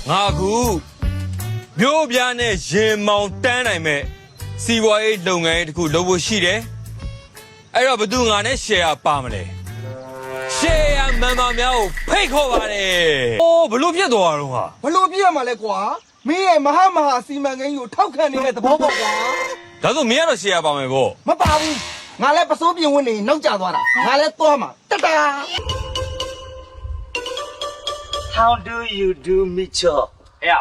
ငါကူမျိုးပြားနဲ့ရင်မောင်တန်းနိုင်မဲ့စီးပွားရေးလုပ်ငန်းတစ်ခုလုပ်ဖို့ရှိတယ်အဲ့တော့ဘသူငါနဲ့ share ပါမလဲ share မန်မာများကိုဖိတ်ခေါ်ပါတယ်အိုးဘလို့ပြတ်သွားတော့ဟာ ဘလို့ပြည့်ရမှာလဲကွာမင်းရဲ့မဟာစီမံကိန်းကိုထောက်ခံနေတဲ့သဘောပေါ့ကွာ ဒါဆိုမင်းကတော့ share ပါမယ်ပေါ့ မပါဘူးငါလည်းပစိုးပြင်ဝင်နေနောက်ကျသွားတာငါလည်းသွားမှာတတ How do you do မိချော အဲ့ရ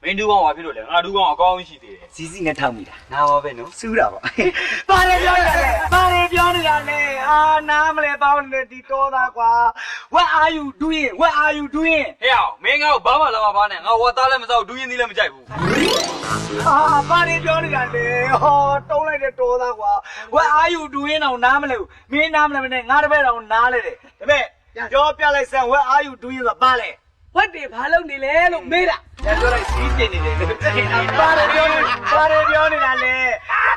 မင်းဒူးကောင်းဘာဖြစ်လို့လဲငါဒူးကောင်းအကောင်းရှိသေးတယ် စီစီနဲ့ထောက်မိတာငါပါပဲနော်စူးတာပေါ့ပါလေပြောနေတာလေပါလေပြောနေတာလေအာနားမလဲပေါင်းနေဒီတော်သားကွာ What are you doing What are you doing ဟဲ့အောင်မင်းငါ့ကိုဘာမှလာမပါနဲ့ငါဝတ်သားလည်းမစောက်ဒူးရင်သီးလည်းမကြိုက်ဘူး အာပါလေပြောနေတာလေဟောတုံးလိုက်တဲ့တော်သားကွာ What are you doing တော့နားမလဲဘူးမင်းနားမလဲမနဲ့ငါတပည့်တော်နားလဲတယ်ဒါပေမဲ့ပြောပြလိုက်စမ်း What are you doing ဆိုတာပါလေဝတ်တယ်ဘာလုပ်နေလဲလို့မေးတာပြောလိုက်စီးတင်နေတယ်ပါတယ်ပြောနေတာလေ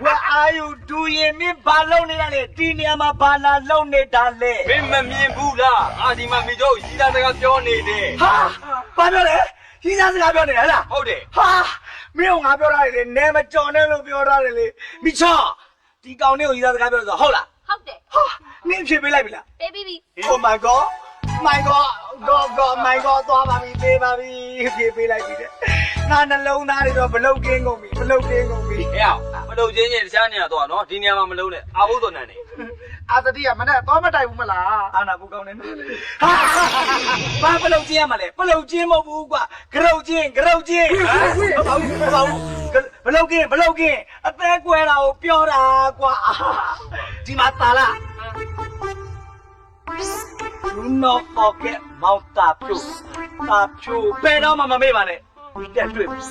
What are you doing မင်းဘာလုပ်နေတာလဲဒီနေရာမှာဘာလာလုပ်နေတာလဲ မင်းမမြင်ဘူးလားငါဒီမှာမိတော့ရီသားစကားပြောနေတယ် ဟာဘာပြောလဲကြီးစားစကားပြောနေတာဟဲ့လား ဟုတ်တယ် ဟာမင်းကငါပြောရတယ်လေနဲမကြော်နဲ့လို့ပြောရတယ်လေမိချောဒီကောင်လေးကိုကြီးစားစကားပြောဆိုဟုတ်လား ဟုတ်တယ် ဟာနင်းဖြေပေးလိုက်ပြီလား ပေးပြီးပြီ Oh my god my god god my god သွားပါပြီပေးပါပြီဖြေပေးလိုက်ပြီတဲ့ငါနှလုံးသားတွေတော့ဘလုတ်ကင်းကုန်ပြီဘလုတ်ကင်းကုန်ပြီ ဟဲ့အောင်မလုပ်ချင်းချင်းတခြားနေရာတော့နော်ဒီနေရာမှာမလုံးနဲ့အာဘုဒ္ဓနန်နေ အာတတိကမနဲ့သွားမတိုင်ဘူးမလား အာနာပူကောင်းနေတယ်ဟာဘာဘလုတ်ချင်းရမလဲဘလုတ်ချင်းမဟုတ်ဘူးကွာဂရုတ်ချင်းဘလုတ်ကင်းအသေးကွဲတာကိုပြောတာကွာဒီမှာတာလာ Do not forget မောင်တာဖြူဘယ်တော့မှမမေ့ပါနဲ့ပြန်တွေ့မယ်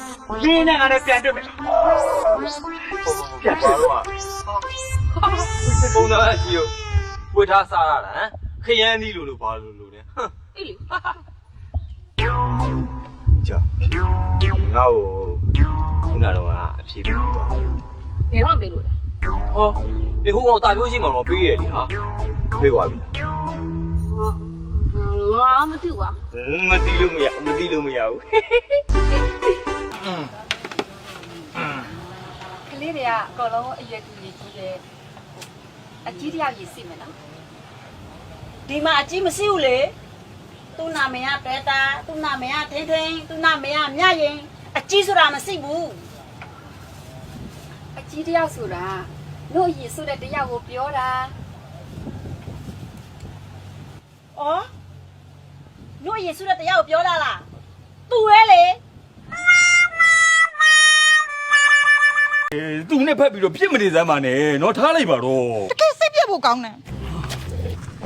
ရင်းနဲ့ငါနဲ့ပြန်တွေ့မယ်ပြန်တွေ့တော့ ပုံစံအရှိကိုဝတ်ထားစားရတာဟမ်ခရမ်းသီးလို့ဘာလို့လဲဟမ် အေးလေ ကြာငါ့ကိုခုနတော့အဖြေပေးသွား ဘယ်တော့ပေးလို့လဲ ဟောဒီဟိုကောင်တာပြောရှိမှတော့ပေးရလေဟာပေးသွားပြီ ငါမသိဘူးကွာ မသိလို့မရဘူးကလေးတွေကအကုန်လုံးအရွယ်ကြီးကြီးတယ်အကြီးတယောက်ရည်စီမယ်နော် ဒီမှာအကြီးမရှိဘူးလေသူ့နာမည်ကတဲတာသူ့နာမည်ကထိန်ထိန်သူ့နာမည်ကမြရင်အကြီးဆိုတာမရှိဘူး အကြီးတယောက်ဆိုတာတို့ရည်ဆိုတဲ့တယောက်ကိုပြောတာ ဩညို့ယေစုတဲ့တရားကိုပြောလာလားသူရဲလေ သူနဲ့ဖက်ပြီးတော့ပြစ်မနေစမ်းပါနဲ့နော်ထားလိုက်ပါတော့ တကယ်စိတ်ပြတ်ဖို့ကောင်းတယ်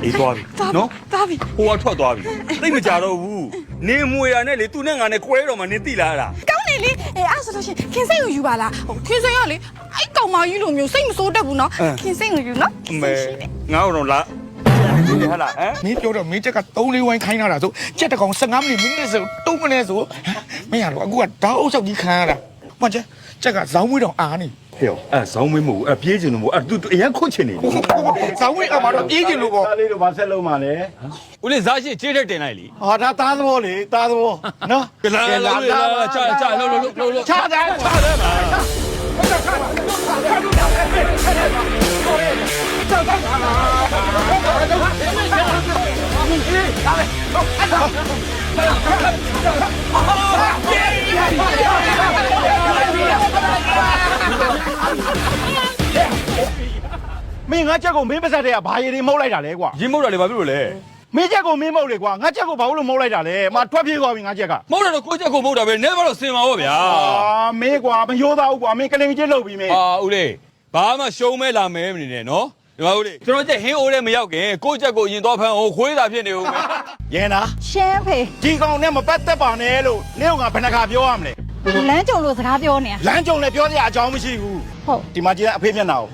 အေးသွားပြီနော် သွားပြီ ဟိုကထွက်သွားပြီသိမကြတော့ဘူးနေမွေရနဲ့လေသူနဲ့ငါနဲ့ကွဲတော့မှနင်းတိလာတာ ကောင်းတယ်လေအဲ့ဆိုလို့ရှိရင်ခင်စိတ်ကိုယူပါလားဟိုခင်စိတ်ကလေအဲ့ကောင်မကြီးလိုမျိုးစိတ်မစိုးတတ်ဘူးနော်ခင်စိတ်ကိုယူနော် အမေငါတော့လာဒီဟာလားဟမ် မင်းပြောတော့မင်းချက်က3-4ဝိုင်းခိုင်းလာတာဆိုချက်တကောင်15မိနစ်ဆို3မိနစ်ဆိုမင်းရတော့အခုကဓာတ်အုပ်ချုပ်ကြီးခံရတာမှန်ချက်ကဇောင်းမွေးတော့အားနေ ဟဲ့အဲ့ဇောင်းမင်းမဟုတ်အဲ့ပြေးချင်လို့မဟုတ်အဲ့သူအရင်ခွတ်ချင်နေ ဇောင်းမွေးအမှာတော့ပြေးချင်လို့ပေါ့ ဒါလေးတော့မဆက်လုံးပါနဲ့ ဦးလေးဇာရှိချေးတဲ့တင်လိုက်လी ဟာဒါသားသဘောလေသားသဘောနော် ကလာလာလာချလှုပ် ချတယ် ချတယ်ပါ မင်းငါချက်ကိုမင်းပါဆက်တဲ့ကဘာရည်တွေမဟုတ်လိုက်တာလဲကွာ ရင်းမဟုတ်တာလေဘာဖြစ်လို့လဲ မင်းချက်ကိုမင်းမဟုတ်လေကွာငါချက်ကိုဘာလို့မဟုတ်လိုက်တာလဲမထွက်ပြေးသွားပြီငါချက်က မဟုတ်တော့ကိုချက်ကိုမဟုတ်တာပဲနဲဘာလို့စင်ပါဘောဗျာ မင်းကွာမရိုးသားဘူးကွာမင်းကလင်ကြီးလှုပ်ပြီမင်း အာဦးလေးဘာမှရှုံးမဲလာမဲမနေနဲ့နော်ဒီမှာဦးလေးကျွန်တော်ချက်ဟင်းအိုးထဲမရောက်ခင်ကိုချက်ကိုရင်သွားဖမ်းအောင်ခွေးတာဖြစ်နေဦးမယ် ရဲနာ ရှမ်းဖေ ဒီကောင်နဲ့မပတ်သက်ပါနဲ့လို့နင့်ကဘယ်နှခါပြောရမလဲ လမ်းကြုံလို့စကားပြောနေ လမ်းကြုံလည်းပြောစရာအကြောင်းမရှိဘူး ဟုတ် ဒီမှာကြည့်အဖေမျက်နှာကို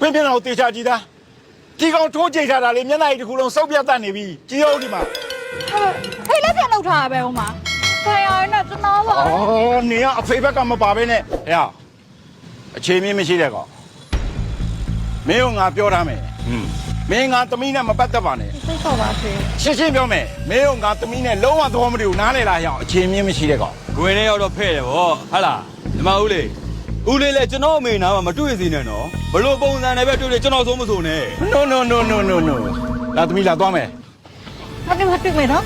ပင်းမျက်နှာကိုတေချာကြည့်သားဒီကောင်ထိုးကြိတ်ထားတာလေမျက်နှာကြီးတစ်ခုလုံးစုပ်ပြတ်တတ်နေပြီကြည့်အောင်ဒီမှာ ဟေးလက်ပြန်လောက်ထားရပဲဟိုမှာဆရာရနဲ့ကျွန်တော်ပါ အော်နေကအဖေဘက်ကမပါဘဲနဲ့ဟဲ့အခြေမင်းမရှိတဲ့ကောင်မင်းကငါပြောထားမယ် မင်းငါသမီးနဲ့မပတ်သက်ပါနဲ့ စိတ်ခေါ်ပါဖေ ရှင်းရှင်းပြောမယ်မင်းတို့ငါသမီးနဲ့လုံးဝသဘောမတူနားလေလာရအောင်အခြေမြင့်မရှိတဲ့ကောင် ခွေနဲ့ရောက်တော့ဖဲ့တယ်ဗောဟုတ်လားဒီမှာဦးလေးလည်းကျွန်တော်အမေနာမှာမတွေ့စီနဲ့နော်ဘလို့ပုံစံနဲ့ပဲတွေ့တယ်ကျွန်တော်ဆုံးမဆိုနဲ့ no လာသမီးလာသွားမယ် မတူမယ်နော်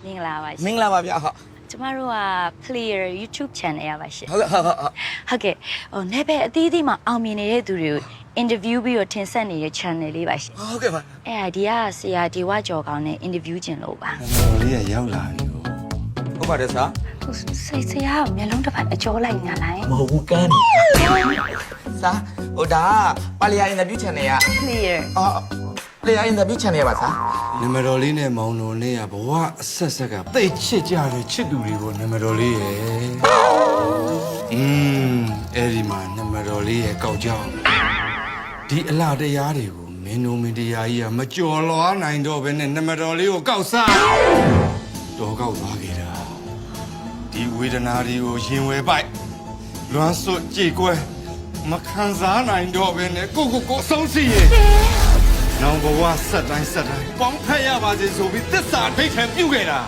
မင်္ဂလာပါရှင် မင်္ဂလာပါဗျာဟုတ် ကျမတို့က Player YouTube Channel ရပါရှင် ဟုတ်ကဲ့ဟုတ် ဟုတ်ကဲ့ဟိုနယ်ပယ်အသီးသီးမှာအောင်မြင်နေတဲ့သူတွေကို interview ပြီးတော့တင်ဆက်နေတဲ့ channel လေးပါရှင် ဟုတ်ကဲ့ပါ အဲ့ဒါဒီကဆရာဒီဝကျော်ကောင်းနဲ့ interview ကျင်လို့ပါ တော်လေးကရောက်လာပြီ ဟုတ်ပါတယ်ဆာ ဟိုစိတ်ဆရာကမျက်လုံးတစ်ဖက်အကျော်လိုက်ညာလိုက် မဟုတ်ဘူးကန်းဆာဟိုဒါပါလီယာအင်တာဗျူး channel က Player အော်လေယာအင်တာဗျူး channel ပါဆာ နံပါတ်တော်လေးနဲ့မောင်တော်လေးကဘဝအဆက်ဆက်ကသိချစ်ကြတဲ့ချစ်သူတွေကိုနံပါတ်တော်လေးရဲ့အဲ့ဒီမှာနံပါတ်တော်လေးရဲ့ကောက်ကြောင်းဒီအလားတရားတွေကိုမင်းတို့မင်းတရားကြီးကမကြော်လွားနိုင်တော့ဘဲနဲ့နံပါတ်တော်လေးကိုကောက်စားတော့ကောက်သွားခဲ့တာဒီဝေဒနာတွေကိုရင်ဝယ်ပိုက်လွမ်းစွတ်ကြည်ကွဲမခံစားနိုင်တော့ဘဲနဲ့ကိုအဆုံးစီရဲ့နောင်ဘဝဆက်တိုင်းပေါင်းဖက်ရပါစေဆိုပြီးသစ္စာဒိဋ္ဌံပြုခဲ့တာ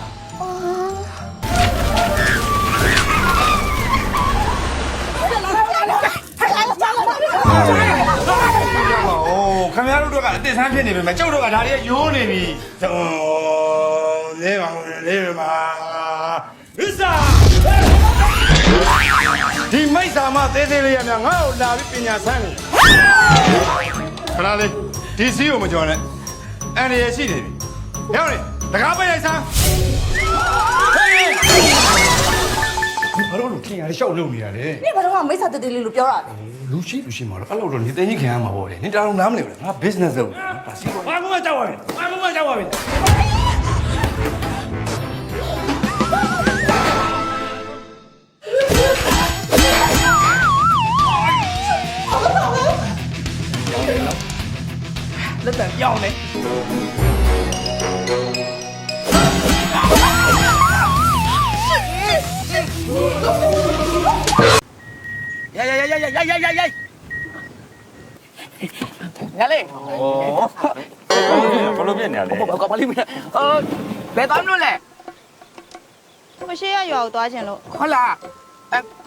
โอ้ခင်ဗျားတို့ကအတစ်ဆန်းဖြစ်နေပြီမကျုပ်တို့ကဒါတွေကယိုးနေပြီလေးပါဥစားဒီမိတ်ဆာမသေးသေးလေးရများငါ့ကိုလာပြီးပညာဆန်းနေခဏလေးဒီစီးကိုမကြော်နဲ့အန်ရရှိနေပြီရောက်နေတကားပိတ်လိုက်စမ်းဘာလို့လူခင်ရရှောက်လုံနေရလဲ 你把这话没啥得得哩，路标了。 လူရှိမှာတော့အဲ့လိုတော့နေသိကြီးခံရမှာပေါ့လေနေတောင်နားမလဲဘူးငါ business လုပ်နေတာဒါစီးပွား ဘာမှမကြောက်ပါဘူးဘာမှမကြောက်ပါဘူးလက်တံပြောင်းနေရလေဘလို့ပြနေရလဲဘာပါလိမ့်မယ်ဘယ်သွားမလို့လဲ မရှိရရွာကိုသွားခြင်းလို့ ဟုတ်လား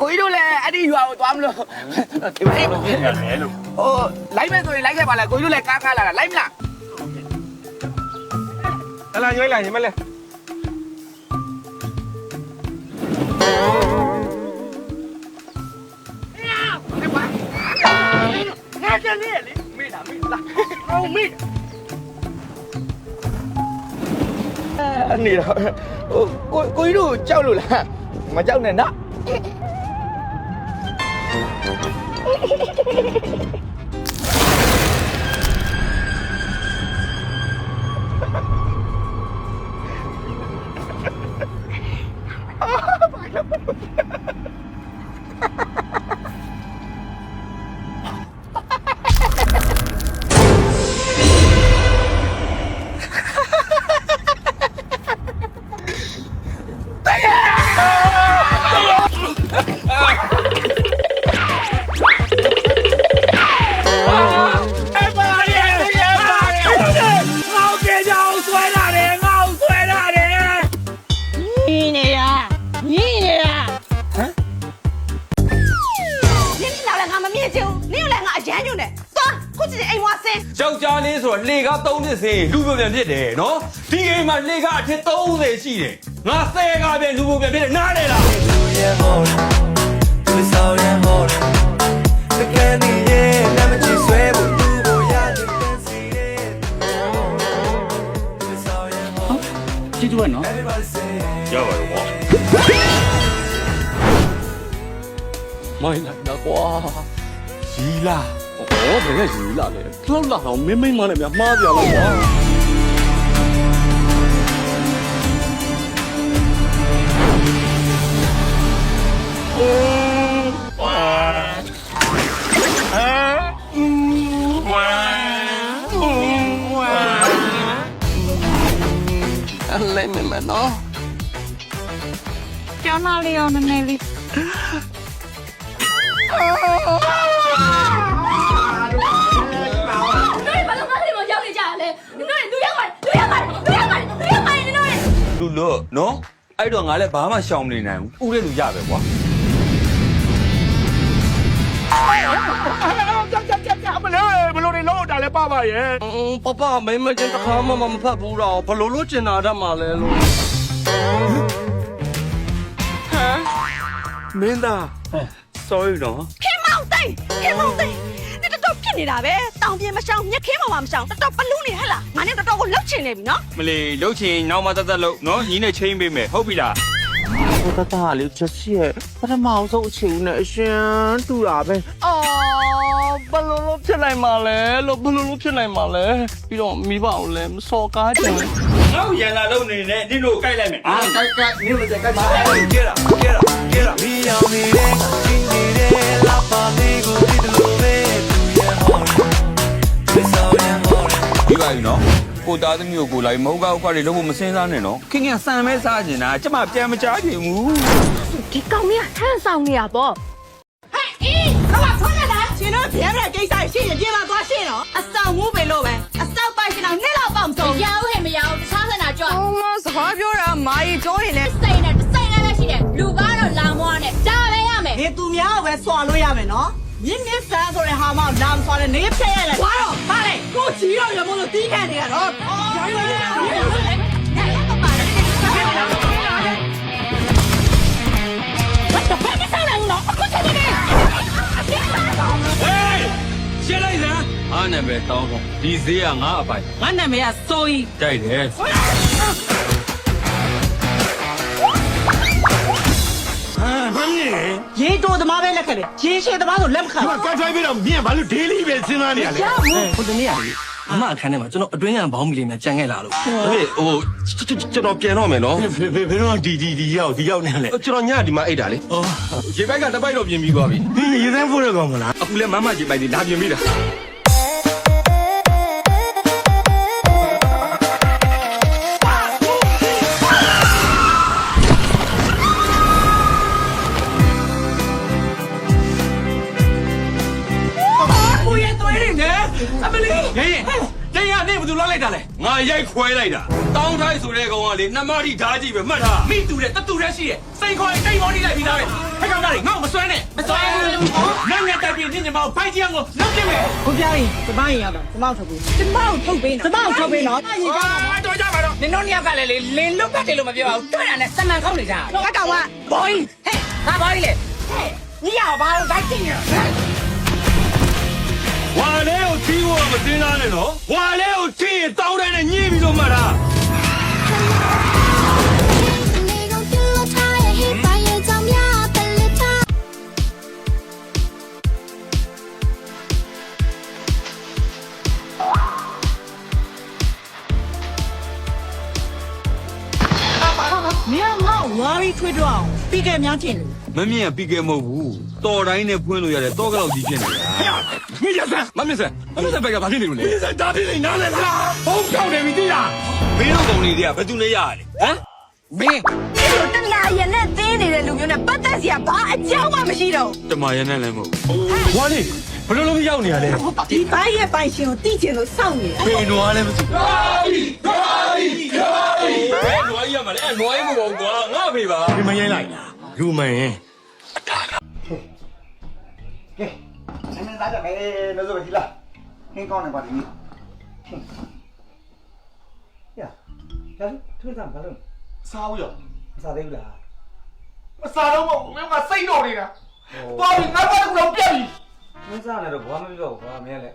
ကိုကြီးတို့လည်းအဲ့ဒီရွာကိုသွားမလို့ဒီမှာဟိုလိုက်မဲ့ဆိုရင်လိုက်ခဲ့ပါလားကိုကြီးတို့လည်းကားလာတာလိုက်မလား လာရွေးလာရင်မလဲ ငါကျန်နေလေမေးလားအော်မေးအနေတော့ဟိုကိုကြီးတို့ကြောက်လို့လားမကြောက်နဲ့နော် ယောက်ျားလေးဆိုတော့လေကား3နှစ်စင်းလူပုံပြန်ဖြစ်တယ်နော်ဒီအိမ်မှာလေကားအထက်30ရှိတယ်ငါ10ကားပြန်လူပုံပြန်ဖြစ်တယ်နားလေလားကြည့်ကြည့်နော် ရပါတယ်ကွာမိုင်းလာကွာရီလာဘယ်နဲ့ရီလာလဲလောက်လာတော့မင်းမနဲ့များမှားပြလောက်ကွာလည်းမနော် ကျောင်းသားလေးရောနည်းနည်းလေး 对，把它တူလို့နော်အဲ့တော့ငါလည်းဘာမှရှောင်မနေနိုင်ဘူးဥတဲ့လူရပဲကွာ မလို့ဘလို့နေလို့တာလဲပါပါရဲ့ ပပမိမချင်းတစ်ခါမှမဖတ်ဘူးတော့ဘလို့လို့ကျင်နာတတ်မှာလဲလို့မင်းသား sorry နော် ခင်မောင်သိန်းဒီတော်ဖြစ်နေတာပဲတောင်ပြင်းမရှောင်မြက်ခင်းမမရှောင်တော်ပလူးနေဟဲ့လားငါနဲ့တော်ကိုလှုပ်ချင်နေပြီနော် မလီလှုပ်ချင်နောက်မှတက်တက်လှုပ်နော်ညီနဲ့ချင်းပေးမယ်ဟုတ်ပြီလား ဟိုတတလေးချက်စီရဲ့ပထမဆုံးအချိန်နဲ့အရှင်တူတာပဲအော်ဘလို့လို့ဖြစ်နိုင်မှာလဲလို့ဘလို့လို့ဖြစ်နိုင်မှာလဲပြီးတော့မိဘကိုလည်းမစော်ကားကြဘူး ငါ့ရန်လာလုံနေနဲ့နင်တို့ကိုက်လိုက်မယ် အာကိုက်နင်းလည်းကိုက်ပါ ကဲတာမီယောင်နေတဲ့ချင်းနေတဲ့လာပါလေးကိုဒီလိုပဲသူရဲ့ဟောဒီဆောင်ရဟောဒီပါယူနော်ကိုသားသမီးကိုကိုလိုက်မဟုတ်ကောက်တွေလုံးဝမစင်းစားနဲ့နော်ခင်ဗျာဆန်မဲစားကျင်တာကျမပြန်မကြားချင်ဘူး ဒီကောင်မထမ်းဆောင်နေတာပေါ့ဟဲ့အေးဘာဖွင့်လာလဲရှင်တို့ဗျာဗျာကိစ္စရှိရင်ပြင်လာသွားရှင်းတော့အဆောင်မှုပဲလို့ပဲအဆောက်ပိုက်ရှင်အောင်နှစ်လောက်ပေါ့မဆုံး မရဘူးဟဲ့မရဘူးတခြားစနာကြွ အော်မစကားပြောတာမာကြီးပြောနေလဲ စိတ်နဲ့ပဲရှိတယ်လူကတော့လာမွားနဲ့ဒါပဲရမယ် ဒီသူများကိုပဲဆွာလို့ရမယ်နော်မြင်းမြင်းဆန်းဆိုတဲ့ဟာမှလာမဆွာတဲ့နေဖျက်ရလဲဘာတော့ဘာလဲကိုချီတော့ရမို့လို့တီးခံနေရတော့ရှင်းလိုက်စမ်းအားနဲ့ပဲတောင်းတော့ဒီဈေးကငါအပိုင် ငါနာမည်ကစိုးကြီး ကြိုက်တယ် ရေတိုသမားပဲလက်ခက်တယ်ရေရှည်သမားဆိုလက်မခံဘူး ကတ်ထိုင်းပြီးတော့မြင်ဘာလို့ daily ပဲစဉ်းစားနေရလဲ ဟိုတနေ့ကလေအမအခန်းထဲမှာကျွန်တော်အတွင်းကဘောင်းမီလေးများကြံခဲ့လာလို့ ဟိုကျွန်တော်ပြန်တော့မယ်နော် ဘယ်တော့ဒီရောက်နေလဲ ကျွန်တော်ညဒီမှာအိတ်တာလေရေပိုက်ကတစ်ပိုက်တော့ပြင်ပြီးသွားပြီ ဒီရေစမ်းဖို့ရကောင်မလား အခုလဲမမရေပိုက်လေးလာပြင်ပြီးတာ ကိုရဲ့သွေးတွေနဲ့အမလီ ရင်ရနေဘယ်သူလောက်လိုက်တာလဲငါရိုက်ခွဲလိုက်တာတောင်းထိုင်းဆိုတဲ့ကောင်ကလေနှမတိဓာတ်ကြည့်ပဲမှတ်ထား မိတူတဲ့တတူတဲ့ရှိတယ်စိန်ခေါ်ရင်တိတ်မောင်းနေလိုက်ပြီးသားပဲဟဲ့ကောင်သားတွေငါ့ကိုမစွဲနဲ့မစွဲနိုင်ငံတိုက်ပြည်နင်းနေမအောင်ဖိုက်ကြီးအောင်ကိုလောက်ပြမယ် ကိုပြရင်ကျမရင်ရတော့ကျမထုတ်ပေးကျမကိုထုတ်ပေးကျမကိုထုတ်ပေးနော် တော်ကြပါတော့နင်တို့နှစ်ယောက်ကလည်းလင်းလွတ်ပတ်တယ်လို့မပြောပါဘူးတွေ့တာနဲ့စမှန်ခေါင်းနေကြတာ တော့အကောင်က ဘောင်းဟဲ့ငါဘောင်းလေညီရဘာလို့တိုက်တင်ရ ဝါလေးကိုတီးဖို့မတင်းသားနဲ့နော်ဝါလေးကိုတီးရင်တောင်းတဲ့နဲ့ညှိပြီးတော့မှတ်ထား မင်းငါ့ဝါရီထွေးတော့အောင်ပြီးခဲ့များချင်း မမြင်ပြီးခဲ့မဟုတ်ဘူးတော်တိုင်းနဲ့ဖွင့်လို့ရတယ်တော့ကတော့ကြီးဖြစ်နေတာ မြင်ရစမ်း မမြင်စမ်းဘက်ကဘာဖြစ်နေလို့လဲ မြင်စမ်းဒါဖြစ်နေနားလဲလားဘုံချောက်နေပြီတိလား မင်းတို့ကောင်လေးတွေကဘယ်သူနဲ့ရရလဲဟမ် မင်း ဒီလိုတနာရနဲ့တင်းနေတဲ့လူမျိုးနဲ့ပတ်သက်စရာဘာအကြောင်းမှမရှိတော့ တမရနဲ့လည်းမဟုတ် ဝါလေးဘယ်လိုလုပ်ရောက်နေရလဲ ဒီပိုင်းရဲ့ပိုင်ရှင်ကိုတိကျင်လို့စောင့်နေတယ် ဖေနွားလည်းမသိ ဘယ်နွားကြီးရမှာလဲနွားကြီးမဟုတ်ကွာငါဖေပါ ဒီမရိုင်းလိုက်လူမင်း ကဲနင်သားကြမယ်လို့ဆိုကြည့်လားဟင်းကောင်းနေပါလိမ့်မယ်ရကျန်ထွေးသားဘာလို့ စားဦးရ မစားသေးဘူးလား မစားတော့ဘူးမင်းကစိတ်တော်နေတာပေါ်ပြီးငါဘာလို့တော့ပြက်ပြီ မစားနဲ့တော့ဘာမှမပြောဘူးကွာမင်းလည်း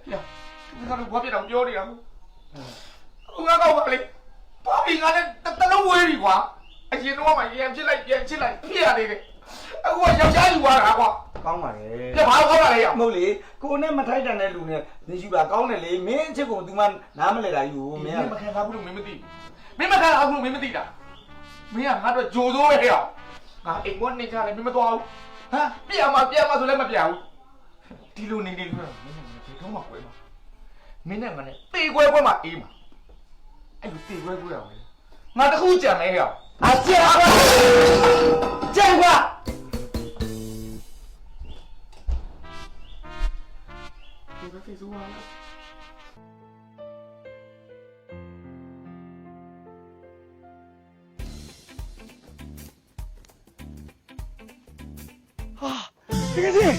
ငါတို့ဘာပြက်တော့ပြောနေတာဟိုငါတော့ပါလေပေါ်ပြီးငါလည်းတလုံးဝေးပြီကွာအရင်တော့မှရံဖြစ်လိုက်ပြန်ချစ်လိုက်ပြရသေးတယ်အခုကယောက်ျားယူသွားတာကွာ ကောင်းပါလေ ပြဘာလို့ခေါ်လာလဲရ မဟုတ်လေကိုနဲ့မထိုက်တန်တဲ့လူနဲ့နေယူတာကောင်းတယ်လေမင်းအချစ်ကို तू မှနားမလဲတာယူမင်း မခံစားဘူးလို့မင်းမသိမင်းမခံစားဘူးလို့မင်းမသိတာမင်းကငါတို့ဂျိုစိုးပဲဟဲ့ငါအိမ်ကနေကြတယ်မင်းမသွားဘူးဟမ်ပြရမှာဆိုလည်းမပြဘူးဒီလိုနေလို့မင်းနဲ့ဘယ်တော့မှကွဲမှာမင်းနဲ့ငါနဲ့တေကွဲကွဲမှာအေးမှာအဲ့လိုတေကွဲကွဲရအောင်လေငါတခုကြံနေဟဲ့အကျဲကွာကျဲကွာဒီဘက်ဖေးစိုးပါလား တကယ်ကြီး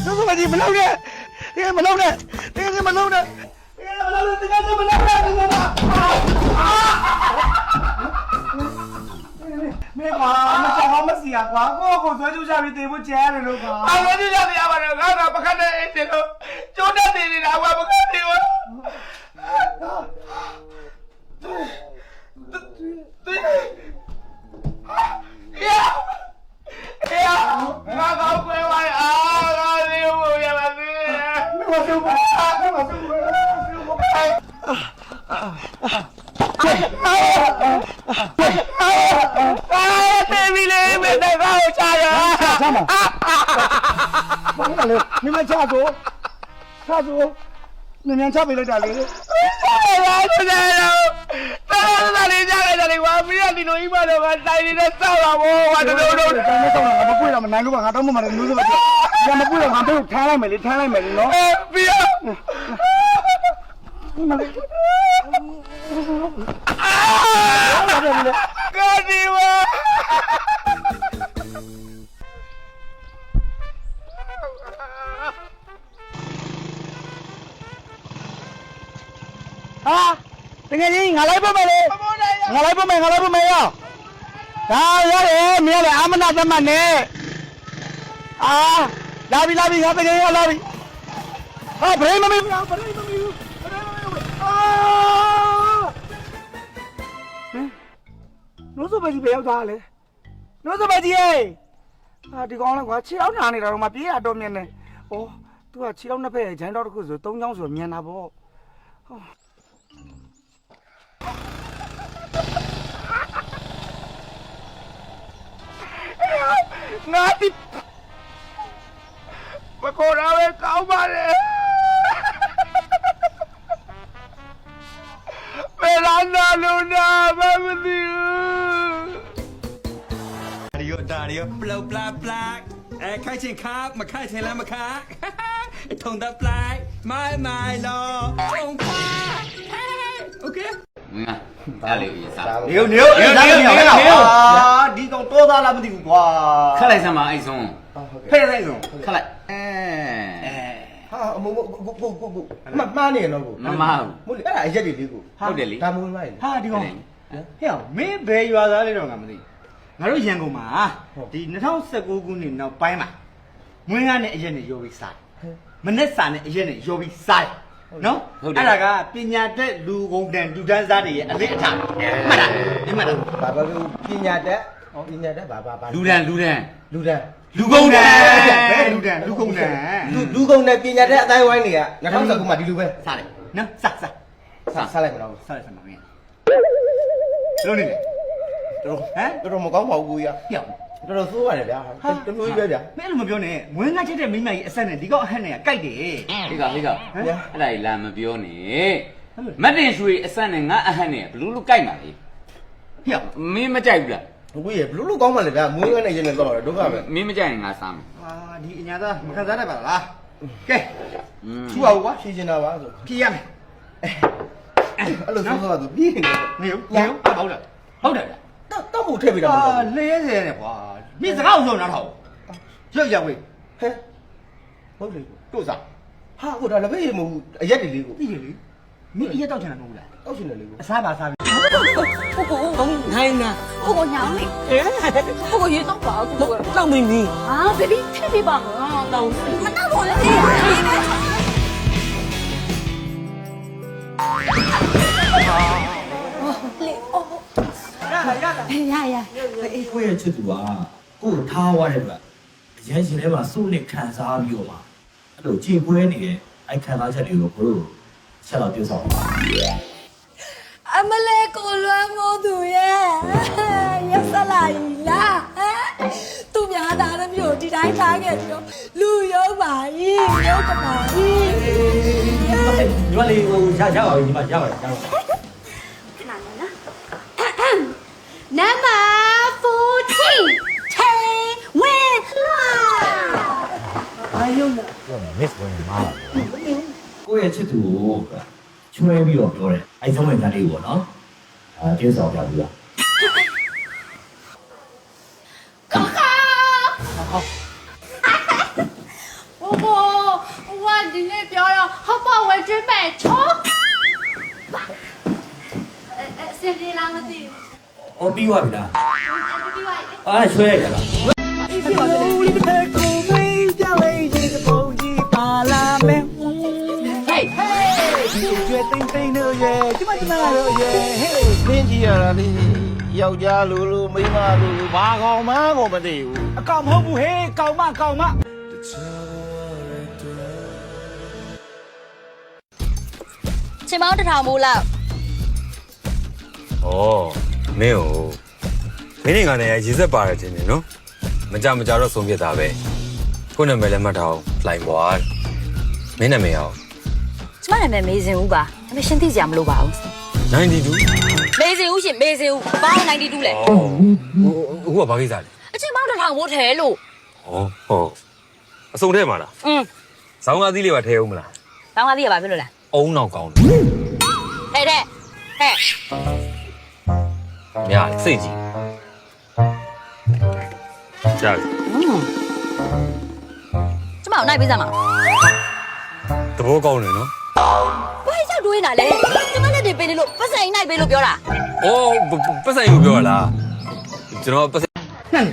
တို့ဆိုမကြီးမလုပ်နဲ့တကယ်မလုပ်နဲ့တကယ်မလုပ်နဲ့တကယ်မလုပ်နဲ့တကယ်မလုပ်နဲ့မေကွာမကြောက်မစီရကွာကိုဆွဲကြည့်ကြပြီးတေဖို့ကျဲရတယ်လို့ကွာဆွဲကြည့်ကြရပါတော့ငါကပခတ်နေတယ်လို့ကျိုးတက်နေနေတာကွာပခတ်နေဘူးငါကောက်ကွယ်ပါအာငါလေးကိုရပါသေးမမဆုံးပါမမဆုံးပါတေးမီလေးမင်းတဲ့ကောက်ချရချမ်းပါဘာလဲမင်းမချတော့ချတော့မြန်ချပေးလိုက်တာလေချပါချတယ်တော့တော်လေးကြခဲ့တယ်ကွာမင်းကဒီလိုကြီးမတော့ကတိုင်နေတဲ့စောက်ပါဘောကွာတို့မစောက်တာမပွေးတော့မနိုင်လို့ပါငါတော့မှမလို့ဆိုတော့မပွေးတော့ငါတို့ထားလိုက်မယ်လေထားလိုက်မယ်လေနော်ပြီးတော့မလေးကာဒီဝါဟာတကယ်ကြီးငါလိုက်ပို့မယ်လေငါလိုက်ပို့မယ်ရောဒါရတယ်မင်းလည်းအာမနာသမတ်နဲ့အာလာပြီငါတကယ်ရလာပြီဟာဘယ်မမီဘူးအာနိုးစပကြီးပဲရောက်သွားလေနိုးစပကြီးဟေးဟာဒီကောင်လည်းကွာခြေအောင်နာနေတာတော့မပြေးရတော့မြင်နေဩသူကခြေအောင်နှစ်ဖက်ဂျိုင်းတော့တစ်ခုဆို၃ချောင်းဆိုမြန်တာပေါ့ငါတိမကိုရာပဲကောင်းပါလေဘယ်လာနာလို့နာမမသိဘူးဒါရီယောပလောက်ပလာပလာခိုက်ချင်းခါမခိုက်ချင်းလည်းမခါထုံတဲ့ပလိုက်မိုင်လောထုံခါโอเคငါဒါလေးရေးစားနေနေဒီကောင်多သားလားမသိဘူးကွာခက်လိုက်စမ်းပါအဲ့ဆုံး ဖဲ့လိုက်ဆုံးခက်လိုက်ဟာမမှားနေတော့ကိုမမဟုတ် မဟုတ်လေအဲ့ဒါအရက်တွေလေးကိုဟုတ်တယ်လေဒါမဝင်ပါလေဟာဒီကောင်ဟဲ့မင်းဘယ်ရွာသားလေးတော့ငါမသိငါတို့ရန်ကုန်မှာဒီ2019ခုနှစ်နောက်ပိုင်းမှာမွေးကားနဲ့အရက်နဲ့ရောပြီးစားမနဲ့စာနဲ့အရက်နဲ့ရောပြီးစားနော်အဲ့ဒါကပညာတတ်လူကုန်တန်လူတန်းစားတွေရဲ့အလေးအထားမှတ်လားမှတ်လားဘာပညာတတ်ဘာလူတန်းလူကုန်တန်းဘယ်လူတန်းလူကုန်တန်းလူကုန်နဲ့ပညာတတ်အတိုင်းဝိုင်းတွေက2019မှာဒီလိုပဲစားတယ်နော်စားလိုက်မလားစားလိုက်စမ်းပါမင်းလုံးနေလေတော်မကောင်းပါဘူးကိုကြီးပြောင်းတော်ဆိုးပါတယ်ဗျာတမျိုးကြီးပဲဗျာမင်းလည်းမပြောနဲ့မွေးငါချက်တဲ့မိမကြီးအဆက်နဲ့ဒီကောက်အဟက်နဲ့ကြိုက်တယ်ဟေးကအဲ့ဒါကြီးလာမပြောနဲ့မတ်တင်ရွှေအဆက်နဲ့ငါအဟက်နဲ့ဘလူးလူကြိုက်ပါလေပြောင်းမင်းမကြိုက်ဘူးလားကိုကြီးဘလို့ကောင်းပါလေဗျာမွေးငါနဲ့ရင်နေတော့ဒုက္ခပဲမင်းမကြိုက်ရင်ငါစားမယ်ဒီအညာသားမခံစားတတ်ပါလားကဲထူပါဦးကွာဖြည့်ချင်တာပါဆိုဖြည့်ရမယ်အဲ့လိုဆိုတော့သူပြီးနေဟုတ်တယ်တော့ဖို့ထည့်ပေးတာမဟုတ်ဘူး40နဲ့ကွာမင်းစကားအောင်နားထောင်ရောက်ရဝေးဟဲ့ဟုတ်လေတို့စားဟာကိုဒါလည်းပဲမဟုတ်အရက်တွေလေးကိုသိတယ်လေမင်းအရက်တောက်ချင်တာမဟုတ်လားတောက်ချင်တယ်လေကိုအစားပါစားပြီ奶奶，我娘嘞，我也当爸爸，当妹妹啊，baby，太别棒了，当我当我了，呀，ကိုယ့်ရဲ့ချစ်သူကကိုယ်ထားသွားတဲ့အတွက်အရင်ရှင်ထဲမှာစုနဲ့ခံစားပြီးတော့မှအဲ့လိုကြည်ပွဲနေတဲ့အဲ့ခံစားချက်တွေကိုဘို့ဆက်တော့ပြောဆောင်ပါအမလေးကိုလွမ်းမိုးသူရဲ့ရက်စလာရီလားသူများသားတဲ့မျိုးဒီတိုင်းထားခဲ့ပြီးတော့လူရုံးပါကြီးရုံးကပါကြီးဒီမလေးဟိုရပါပြီဒီမှာရပါတယ်ခဏနော်Number 14 Tay with love ayun na miss ဝင်မှာကိုယ့်ရဲ့ချစ်သူကိုချွဲပြီးတော့ပြောတယ်အဲ့ဆုံးဝင်သားလေးပေါ့နော်ကျေးဇူးဆောင်ပြပြီလားကော我准备冲。先别拉我弟， ဟောပြီးသွားပြီလား 另外。 အားဆွဲရလား နင်းကြီးရတာလေယောက်ျားလူလူမိန်းမလူလူဘာကောင်မှကိုမသိဘူးအကောင်မဟုတ်ဘူးဟေးကောင်မကောင်မ ချင်မောင်းတစ်ထောင်မိုးလောက် ဩမင်းကိုမင်းနေကနေရေစက်ပါတယ်တင်နေနော်မကြတော့ဆုံးဖြတ်တာပဲကိုနာမည်လည်းမှတ်ထားအောင်လိုင်ပွားမင်းနာမည်အောင် ကျမနာမည်မေးစင်ဦးပါဒါပေမဲ့ရှင်းသိကြမလို့ပါဘူး 92 မေးစင်ဦးရှင်မေးစင်ဦးဘာ92လဲ ဟိုကဘာကိစ္စလဲ အချင်မောင်းတစ်ထောင်မိုးထဲလို့ ဟုတ်အစုံထဲမှာလားဇောင်းကားသီးလေးပါထဲအောင်မလား တောင်းကားသေးရပါဖြစ်လို့လား အုံနောက်ကောင်းတယ် ဟဲ့တဲ့ဟဲ့ ညာစိတ်ကြီးကြားပြီ ကျမကိုနိုင်ပေးစမ်းပါ သဘောကောင်းတယ်နော် ဘာရောက်တွေးနေတာလဲကျမနဲ့တင်ပေးနေလို့ပတ်စံအိမ်နိုင်ပေးလို့ပြောတာ ပတ်ဆိုင်ကိုပြောရလားကျွန်တော်ပတ်ဆိုင် ဟဲ့ဒီ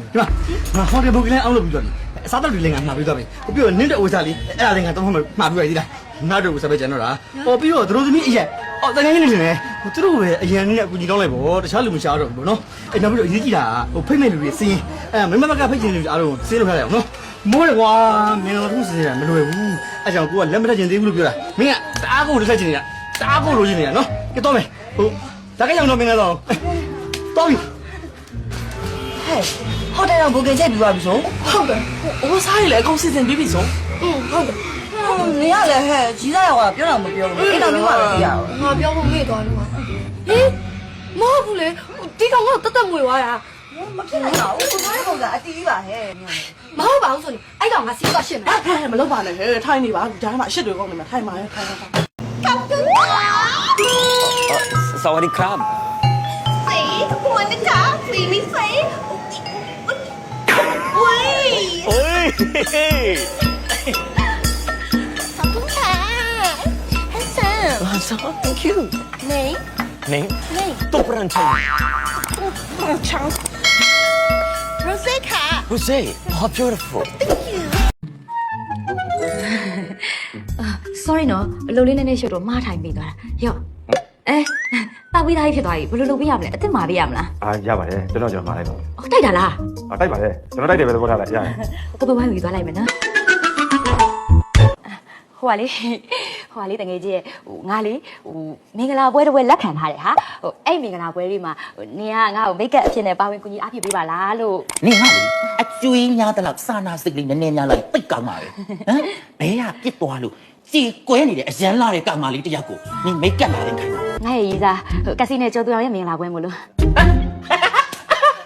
မှာဟောတယ်ဘုတ်ကလေးအောင်လို့ပြီးသွားပြီအစားတော့ဒီလည်းငါမှာပြီးသွားပြီကိုပြောနင်းတဲ့ဥစားလေးအဲ့ဒါလည်းငါတော့မှမှာပြီးပါသေးလားငါတို့ကိုစပယ်ကျန်တော့တာဟောပြီးတော့တို့သမီးအရက်တကယ်ကြီးနေတယ်သူတို့ပဲအရင်နဲ့အကူကြီးတောင်းလိုက်ပေါ့တခြားလူမရှာတော့ဘူးပေါ့နော်အဲ့နောက်ပြီးတော့အရေးကြီးတာဖိတ်မဲ့လူတွေစင်းမင်းမကဖိတ်ချင်လူအားလုံးစင်းလို့ထားလိုက်အောင်နော်မိုးလေကွာမင်းတို့စင်းတာမလွယ်ဘူးအဲ့ကြောင့်ကိုကလက်မထက်ချင်သေးဘူးလို့ပြောတာမင်းကတအားကိုလက်ထက်ချင်နေတာတအားကိုလိုချင်နေတာနော်ကဲတော့မယ်ဟုတ်ဒါကကြောင့်တော့မင်းကတော့တော်ပြီ ဟိုတယ်တော့ဘုတ်ကချက်ပြီးသွားပြီဆို ဟုတ်တယ်我စားရလေအကုန်စီစဉ်ပြီးပြီဆို ဟုတ်တယ်နေရလေဟဲ့ကြီးသားရောပြောတော့မပြောဘူးအဲ့တော့ပြောရမယ်ပြော ငါပြောဖို့မေ့သွားလို့ပါဟေးမဟုတ်ဘူးလေဒီကောင်ကတတ်ငွေသွားတာ မဖြစ်နိုင်ပါဘူးကိုယ်ကတော့အတီးပါဟဲ့ မဟုတ်ပါဘူးဆိုရင်အဲ့ကောင်ကစီးသွားရှင်းမယ် ဟဲ့မလုပ်ပါနဲ့ဟဲ့ထိုင်နေပါဒါမှအရှစ်တွေကောင်းနေမှာထိုင်ပါရဲ့ထိုင်ပါ สวัสดีครับ สีหัวนะจ๊ะสีไม่สีอุ้ย โอ้ย ขอบคุณค่ะฮันซัม thank you ไหน นี่ ไหน ตุ๊กรันชัย โรเซ่ค่ะ Jose how beautiful sorry နော်အလုပ်လေးနည်းနည်းရှုပ်တော့မှားထိုင်ပေးသွားတာရော့တောက်ပြီးသားကြီးဖြစ်သွားပြီဘယ်လိုလုပ်ပေးရမလဲအစ်စ်မှာပေးရမလား ရပါတယ်ကျွန်တော်မှားလိုက်ပါ တိုက်တာလား တိုက်ပါတယ်ကျွန်တော်တိုက်တယ်ပဲသဘောထားလိုက်ရတယ် ကိုပဝိုင်းပြီးသွားလိုက်မယ်နော်ဟိုကလေတငယ်ကြီးရဲ့ဟိုငါလေဟိုမင်္ဂလာပွဲတစ်ပွဲလက်ခံထားတယ်ဟာဟိုအဲ့မင်္ဂလာပွဲလေးမှာနင်ကငါ့ကိုမိတ်ကပ်အဖြစ်နဲ့ပါဝင်ကူညီအားဖြည့်ပေးပါလားလို့ နေငါလေအကျွေးများတဲ့လောက်စာနာစိတ်လေးနည်းနည်းများလိုက်ပိတ်ကောင်းပါပဲဟမ်ဘဲရပြစ်သွားလို့ကြေကွဲနေတဲ့အရန်လာတဲ့ကောင်မလေးတယောက်ကိုနင်မိတ်ကပ်လာတဲ့ခိုင်းတာ ငါရဲ့ရေးစားဟိုကက်စီနဲ့ကျော်သူတော်ရဲ့မင်္ဂလာပွဲမို့လို့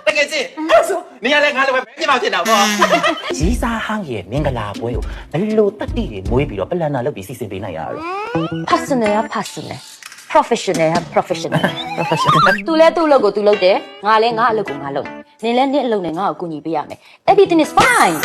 တကယ်ချင်းအဲ့ဆိုနေရလဲငါလည်းပဲပြစ်ပါဖြစ်တာပေါ့ရေးစားဟန်းရဲ့မင်္ဂလာပွဲကိုဘယ်လိုတက်တိတွေမွေးပြီးတော့ပလန်နာလုပ်ပြီးစီစဉ်ပေးနိုင်ရတော့ personal professional သူလဲသူ့အလုပ်ကိုသူလုပ်တယ်ငါလဲငါအလုပ်ကိုငါလုပ်နင်လဲနင်အလုပ်နဲ့ငါ့ကိုကူညီပေးရမယ် everything is fine